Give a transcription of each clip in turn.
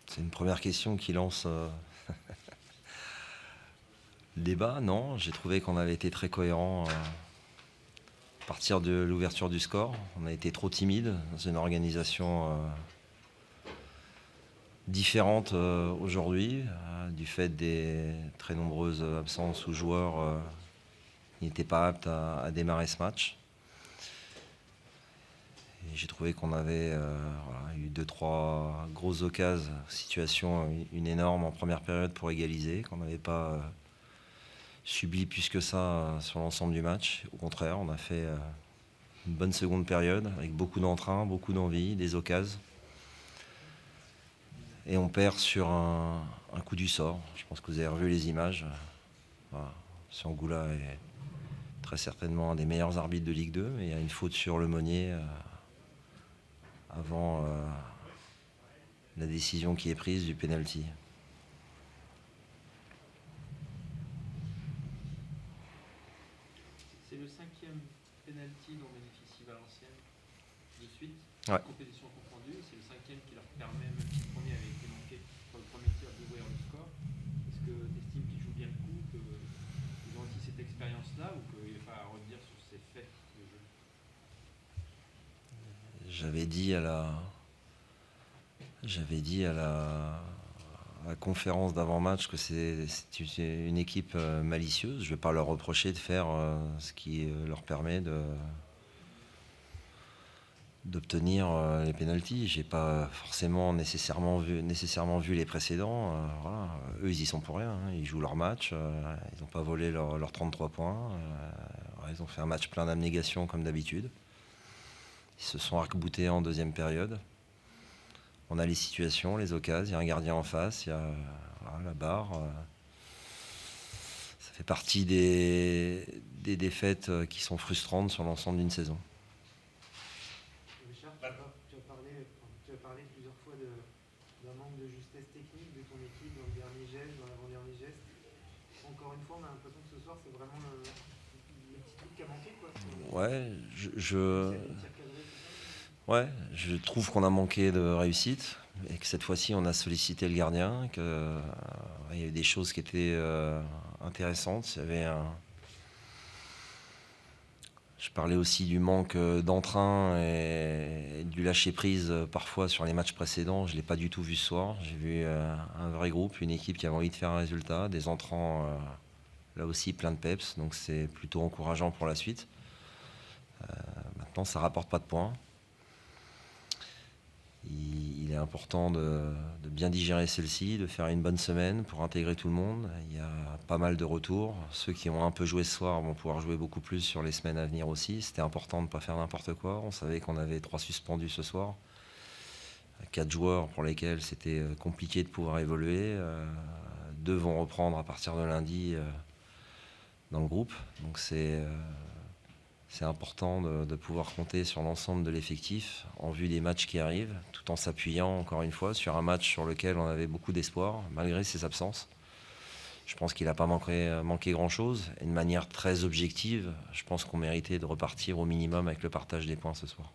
C'est une première question qui lance le débat. Non, j'ai trouvé qu'on avait été très cohérent à partir de l'ouverture du score. On a été trop timide dans une organisation différente aujourd'hui, du fait des très nombreuses absences ou joueurs qui n'étaient pas aptes à démarrer ce match. Et j'ai trouvé qu'on avait eu 2-3 grosses occasions, situation une énorme en première période pour égaliser, qu'on n'avait pas subi plus que ça sur l'ensemble du match. Au contraire, on a fait une bonne seconde période avec beaucoup d'entrain, beaucoup d'envie, des occasions. Et on perd sur un coup du sort. Je pense que vous avez revu les images. Voilà. Sangoula est très certainement un des meilleurs arbitres de Ligue 2, mais il y a une faute sur Lemonnier avant la décision qui est prise du penalty. C'est le 5e penalty dont bénéficie Valenciennes de suite, Ouais. compétition confondue. C'est le 5e qui leur permet, même si le premier avait été manqué pour le premier tir, d'ouvrir le score. Est-ce que tu estimes qu'ils jouent bien le coup, qu'ils ont aussi cette expérience-là, ou qu'il n'est pas à redire sur ces faits de jeu? J'avais dit à la conférence d'avant-match que c'est une équipe malicieuse. Je ne vais pas leur reprocher de faire ce qui leur permet d'obtenir les pénaltys. J'ai pas forcément nécessairement vu les précédents. Voilà. Eux, ils y sont pour rien. Ils jouent leur match. Ils n'ont pas volé leurs 33 points. Ils ont fait un match plein d'abnégation comme d'habitude. Ils se sont arc-boutés en deuxième période. On a les situations, les occasions. Il y a un gardien en face. Il y a la barre. Ça fait partie des défaites qui sont frustrantes sur l'ensemble d'une saison. Richard, tu as parlé plusieurs fois d'un manque de justesse technique de ton équipe dans le dernier geste, dans l'avant-dernier geste. Encore une fois, on a l'impression que ce soir, c'est vraiment le petit truc qui a manqué, quoi. Ouais, je trouve qu'on a manqué de réussite et que cette fois-ci, on a sollicité le gardien, qu'il y a eu des choses qui étaient intéressantes. Il y avait Je parlais aussi du manque d'entrain et du lâcher-prise parfois sur les matchs précédents. Je ne l'ai pas du tout vu ce soir. J'ai vu un vrai groupe, une équipe qui avait envie de faire un résultat, des entrants là aussi plein de peps, donc c'est plutôt encourageant pour la suite. Maintenant, ça ne rapporte pas de points. Il est important de bien digérer celle-ci, de faire une bonne semaine pour intégrer tout le monde. Il y a pas mal de retours. Ceux qui ont un peu joué ce soir vont pouvoir jouer beaucoup plus sur les semaines à venir aussi. C'était important de ne pas faire n'importe quoi. On savait qu'on avait 3 suspendus ce soir. 4 joueurs pour lesquels c'était compliqué de pouvoir évoluer. 2 vont reprendre à partir de lundi dans le groupe. Donc c'est important de pouvoir compter sur l'ensemble de l'effectif en vue des matchs qui arrivent, tout en s'appuyant encore une fois sur un match sur lequel on avait beaucoup d'espoir, malgré ses absences. Je pense qu'il n'a pas manqué grand-chose. Et de manière très objective, je pense qu'on méritait de repartir au minimum avec le partage des points ce soir.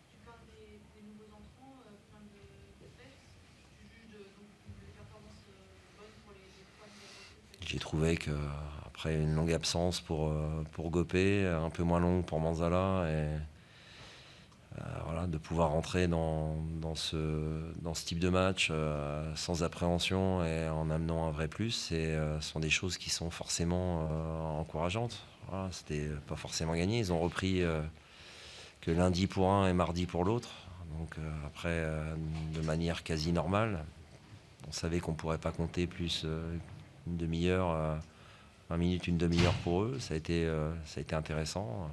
Tu parles des nouveaux entrants, plein de faits. Tu juges les performances bonnes pour les 3 nouvelles recrues? J'ai trouvé qu'après une longue absence pour Gopé, un peu moins longue pour Manzala, et de pouvoir rentrer dans ce type de match sans appréhension et en amenant un vrai plus, ce sont des choses qui sont forcément encourageantes. Voilà, c'était pas forcément gagné. Ils ont repris que lundi pour un et mardi pour l'autre. Donc après, de manière quasi normale, on savait qu'on ne pourrait pas compter plus une demi-heure, 20 minutes, une demi-heure pour eux. Ça a été intéressant.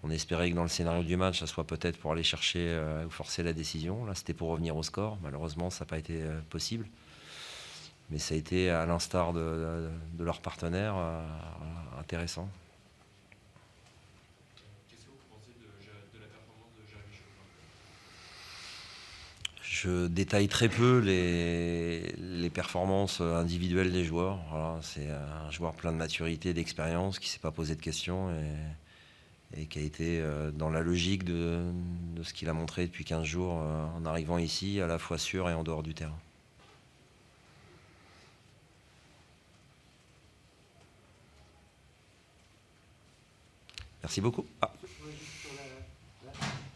On espérait que dans le scénario du match, ça soit peut-être pour aller chercher ou forcer la décision. Là, c'était pour revenir au score. Malheureusement, ça n'a pas été possible. Mais ça a été, à l'instar de leurs partenaires, intéressant. Qu'est-ce que vous pensez de la performance de Jérémy Chopin? Je détaille très peu les performances individuelles des joueurs. Voilà, c'est un joueur plein de maturité, d'expérience, qui ne s'est pas posé de questions et qui a été dans la logique de ce qu'il a montré depuis 15 jours en arrivant ici, à la fois sur et en dehors du terrain. Merci beaucoup. Ouais, juste sur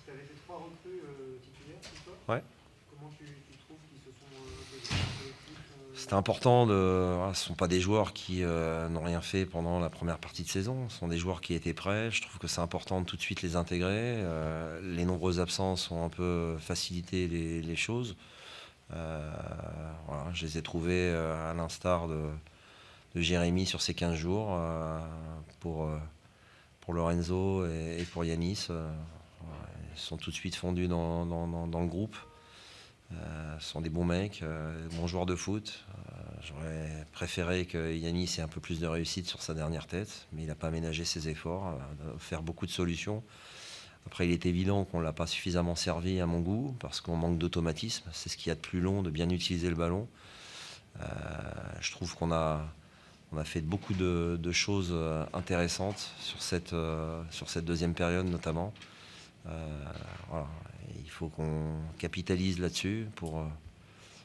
tu avais fait 3 recrues titulaires ce soir. Ouais. Comment tu trouves qu'ils se sont intégrés dans l'équipe C'était important. Ce ne sont pas des joueurs qui n'ont rien fait pendant la première partie de saison. Ce sont des joueurs qui étaient prêts. Je trouve que c'est important de tout de suite les intégrer. Les nombreuses absences ont un peu facilité les choses. Voilà, je les ai trouvés à l'instar de Jérémy sur ces 15 jours pour Lorenzo et pour Yanis. Ils sont tout de suite fondus dans le groupe. Ce sont des bons mecs, bons joueurs de foot. J'aurais préféré que Yanis ait un peu plus de réussite sur sa dernière tête, mais il n'a pas ménagé ses efforts, a offert beaucoup de solutions. Après, il est évident qu'on ne l'a pas suffisamment servi à mon goût, parce qu'on manque d'automatisme. C'est ce qu'il y a de plus long, de bien utiliser le ballon. Je trouve qu'on a fait beaucoup de choses intéressantes sur cette deuxième période notamment. Voilà. Il faut qu'on capitalise là-dessus pour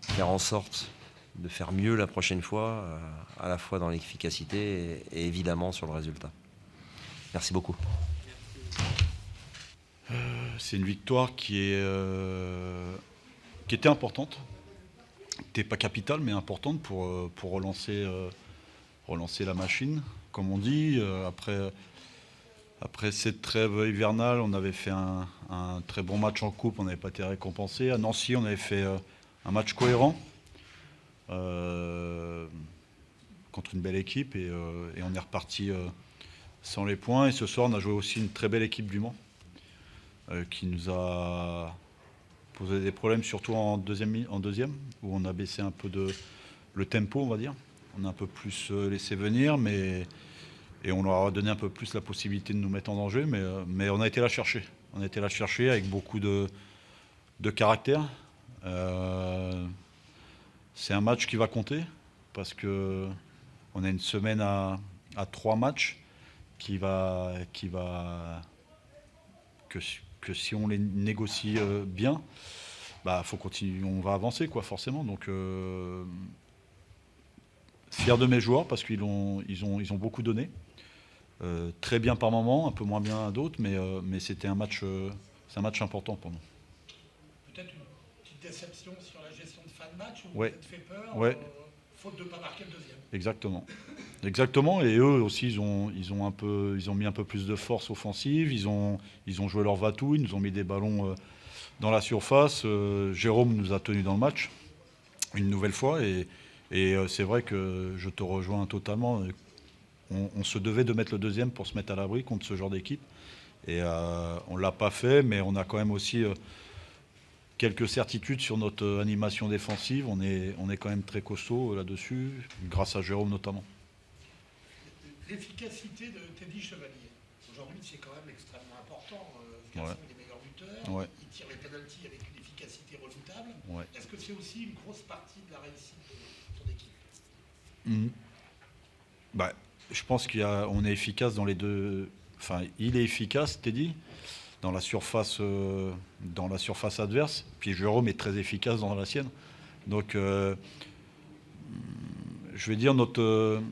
faire en sorte de faire mieux la prochaine fois, à la fois dans l'efficacité et évidemment sur le résultat. Merci beaucoup. C'est une victoire qui était importante. Qui n'était pas capitale, mais importante pour relancer la machine. Comme on dit, après cette trêve hivernale, on avait fait un très bon match en coupe, on n'avait pas été récompensé. À Nancy, on avait fait un match cohérent contre une belle équipe et on est reparti sans les points. Et ce soir, on a joué aussi une très belle équipe du Mans qui nous a posé des problèmes, surtout en deuxième, où on a baissé un peu le tempo, on va dire. On a un peu plus laissé venir, et on leur a donné un peu plus la possibilité de nous mettre en danger, mais on a été la chercher. On a été la chercher avec beaucoup de caractère. C'est un match qui va compter, parce qu'on a une semaine à 3 matchs que si on les négocie bien, faut continuer, on va avancer, forcément. Donc fier de mes joueurs parce qu'ils ont beaucoup donné. Très bien par moment, un peu moins bien à d'autres, mais c'était c'est un match important pour nous. Peut-être une petite déception sur la gestion de fin de match, où Ouais. vous êtes fait peur, Ouais. faute de ne pas marquer le deuxième. Exactement. Et eux aussi, ils ont mis un peu plus de force offensive. Ils ont joué leur va-tout. Ils nous ont mis des ballons dans la surface. Jérôme nous a tenus dans le match une nouvelle fois. Et c'est vrai que je te rejoins totalement. On se devait de mettre le deuxième pour se mettre à l'abri contre ce genre d'équipe. Et on ne l'a pas fait, mais on a quand même aussi quelques certitudes sur notre animation défensive. On est quand même très costaud là-dessus, grâce à Jérôme notamment. L'efficacité de Teddy Chevalier, aujourd'hui, c'est quand même extrêmement important. Ce garçon, il est meilleur buteur, Ouais. il tire les pénaltys avec une efficacité redoutable. Ouais. Est-ce que c'est aussi une grosse partie de la réussite de ton équipe? Je pense qu'on est efficace dans les deux. Enfin, il est efficace, Teddy, dans la surface adverse. Puis Jérôme est très efficace dans la sienne. Donc, je vais dire notre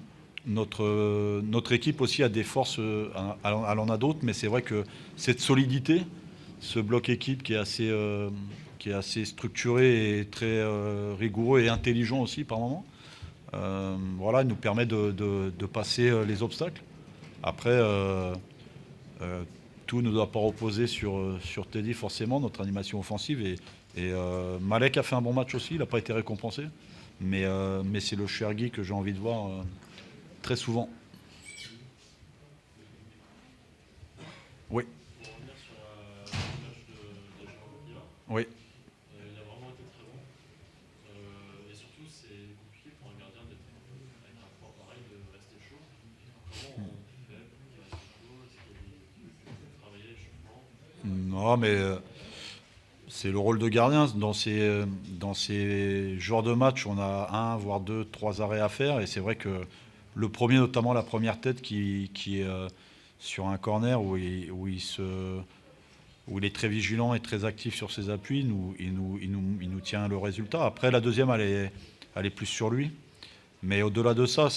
équipe aussi a des forces, elle en a d'autres, mais c'est vrai que cette solidité, ce bloc équipe qui est assez structuré et très rigoureux et intelligent aussi par moments, il nous permet de passer les obstacles. Après, tout ne doit pas reposer sur Teddy forcément, notre animation offensive. Et Malek a fait un bon match aussi, il n'a pas été récompensé. Mais c'est le Chergui que j'ai envie de voir très souvent. Oui. Pour revenir sur l'image de Jérôme Piva, Oui. il a vraiment été très bon. Et surtout, c'est compliqué pour un gardien d'être avec un poids pareil, de rester chaud. Comment on fait pour qu'il reste chaud? Est-ce qu'il y a des travailler l'échauffement? Non, mais c'est le rôle de gardien. Dans ces genres de matchs, on a 1, voire 2, 3 arrêts à faire. Et c'est vrai que le premier, notamment la première tête qui est sur un corner où il est très vigilant et très actif sur ses appuis, il nous tient le résultat. Après, la deuxième, elle est plus sur lui. Mais au-delà de ça,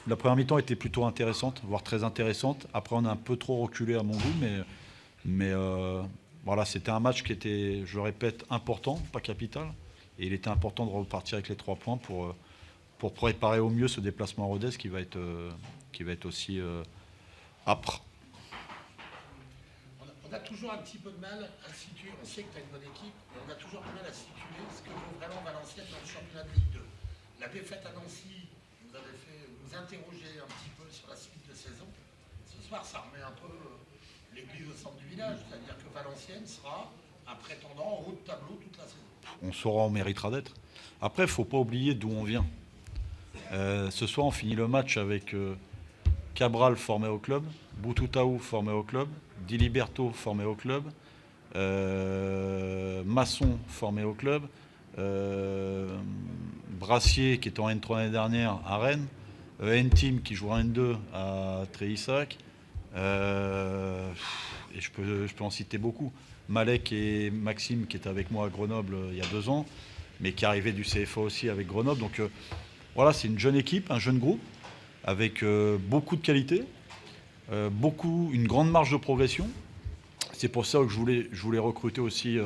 la première mi-temps était plutôt intéressante, voire très intéressante. Après, on a un peu trop reculé à mon goût, mais voilà, c'était un match qui était, je le répète, important, pas capital. Et il était important de repartir avec les 3 points pour préparer au mieux ce déplacement à Rodez qui va être aussi âpre. On a toujours un petit peu de mal à situer, on sait que tu as une bonne équipe, mais on a toujours du mal à situer ce que vaut vraiment Valenciennes dans le championnat de Ligue 2. La défaite à Nancy nous avait fait nous interroger un petit peu sur la suite de saison. Ce soir, ça remet un peu l'église au centre du village, c'est-à-dire que Valenciennes sera un prétendant en haut de tableau toute la saison. On saura, on méritera d'être. Après, il ne faut pas oublier d'où on vient. Ce soir, on finit le match avec Cabral formé au club, Boutoutaou formé au club, Diliberto formé au club, Masson formé au club, Brassier qui est en N3 l'année dernière à Rennes, Ntim qui joue en N2 à Tréissac, et je peux en citer beaucoup. Malek et Maxime qui étaient avec moi à Grenoble il y a 2 ans, mais qui arrivaient du CFA aussi avec Grenoble. Donc voilà, c'est une jeune équipe, un jeune groupe, avec beaucoup de qualité, une grande marge de progression. C'est pour ça que je voulais recruter aussi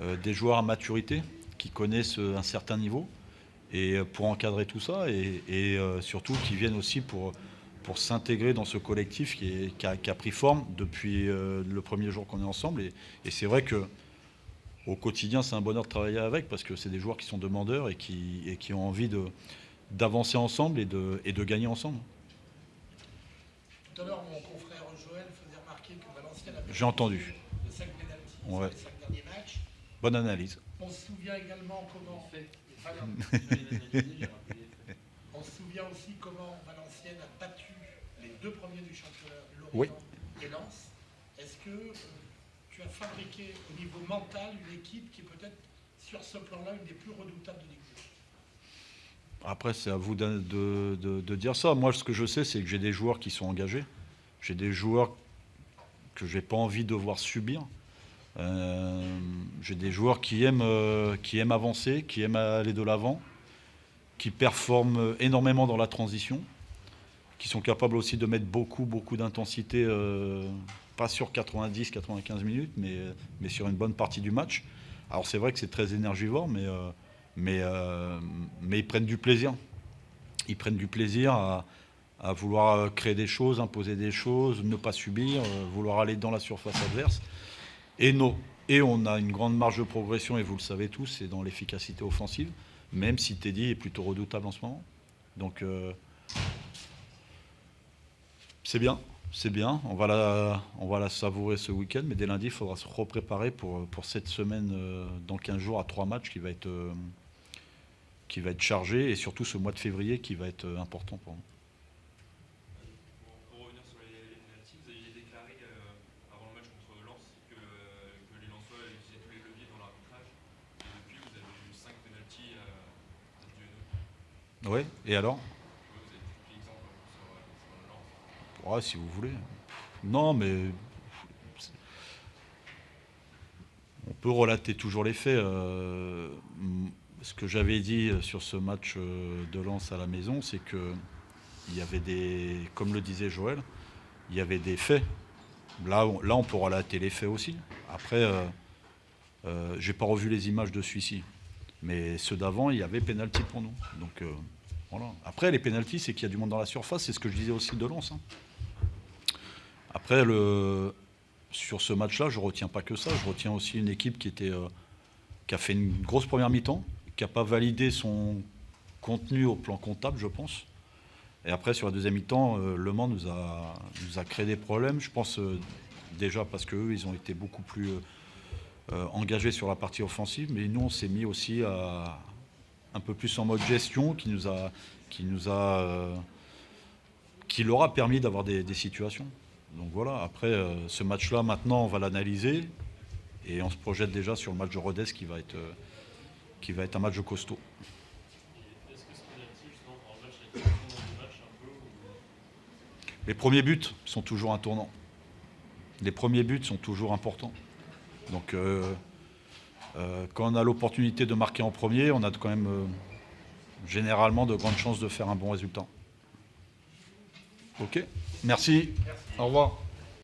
des joueurs à maturité qui connaissent un certain niveau et pour encadrer tout ça et surtout qui viennent aussi pour s'intégrer dans ce collectif qui a pris forme depuis le premier jour qu'on est ensemble. Et c'est vrai que au quotidien, c'est un bonheur de travailler avec parce que c'est des joueurs qui sont demandeurs et qui ont envie d'avancer ensemble et de gagner ensemble. Tout à l'heure, mon confrère Joël faisait remarquer que Valenciennes avait J'ai entendu. le 5 pénaltys sur Ouais. les 5 derniers matchs. Bonne analyse. On se souvient également comment... Voilà. On se souvient aussi comment Valenciennes a battu les 2 premiers du championnat, Lorient et Lens. Est-ce que tu as fabriqué au niveau mental une équipe qui est peut-être sur ce plan-là une des plus redoutables de Ligue 2 ? Après, c'est à vous de dire ça. Moi, ce que je sais, c'est que j'ai des joueurs qui sont engagés. J'ai des joueurs que je n'ai pas envie de voir subir. J'ai des joueurs qui aiment avancer, qui aiment aller de l'avant, qui performent énormément dans la transition, qui sont capables aussi de mettre beaucoup d'intensité, pas sur 90-95 minutes, mais sur une bonne partie du match. Alors c'est vrai que c'est très énergivore, mais ils prennent du plaisir. Ils prennent du plaisir à vouloir créer des choses, imposer des choses, ne pas subir, vouloir aller dans la surface adverse. Et on a une grande marge de progression, et vous le savez tous, c'est dans l'efficacité offensive, même si Teddy est plutôt redoutable en ce moment. Donc c'est bien. On va la savourer ce week-end, mais dès lundi, il faudra se repréparer pour cette semaine, dans 15 jours, à 3 matchs qui va être chargé, et surtout ce mois de février qui va être important pour nous. Pour revenir sur les pénaltys, vous aviez déclaré avant le match contre Lens que les Lensois utilisaient tous les leviers dans l'arbitrage. Et depuis, vous avez eu 5 pénaltys à Dieu. Oui, et alors ? Vous avez pris l'exemple sur Lens. Ouais, si vous voulez. Non, mais on peut relater toujours les faits. Ce que j'avais dit sur ce match de Lens à la maison, c'est que il y avait comme le disait Joël, il y avait des faits. Là, on peut relater les faits aussi. Après, j'ai pas revu les images de celui-ci, mais ceux d'avant, il y avait pénalty pour nous. Donc voilà. Après, les pénaltys, c'est qu'il y a du monde dans la surface. C'est ce que je disais aussi de Lens. Après, sur ce match-là, je retiens pas que ça. Je retiens aussi une équipe qui a fait une grosse première mi-temps, qui n'a pas validé son contenu au plan comptable, je pense. Et après, sur la deuxième mi-temps, Le Mans nous a créé des problèmes. Je pense déjà parce qu'eux, ils ont été beaucoup plus engagés sur la partie offensive. Mais nous, on s'est mis aussi un peu plus en mode gestion qui leur a permis d'avoir des situations. Donc voilà, après, ce match-là, maintenant, on va l'analyser. Et on se projette déjà sur le match de Rodez qui va être un match costaud. Est-ce que ce pénalty, justement, dans le match, avec le du match, un peu, Les premiers buts sont toujours un tournant. Les premiers buts sont toujours importants. Donc, quand on a l'opportunité de marquer en premier, on a quand même généralement de grandes chances de faire un bon résultat. Ok, merci. Au revoir.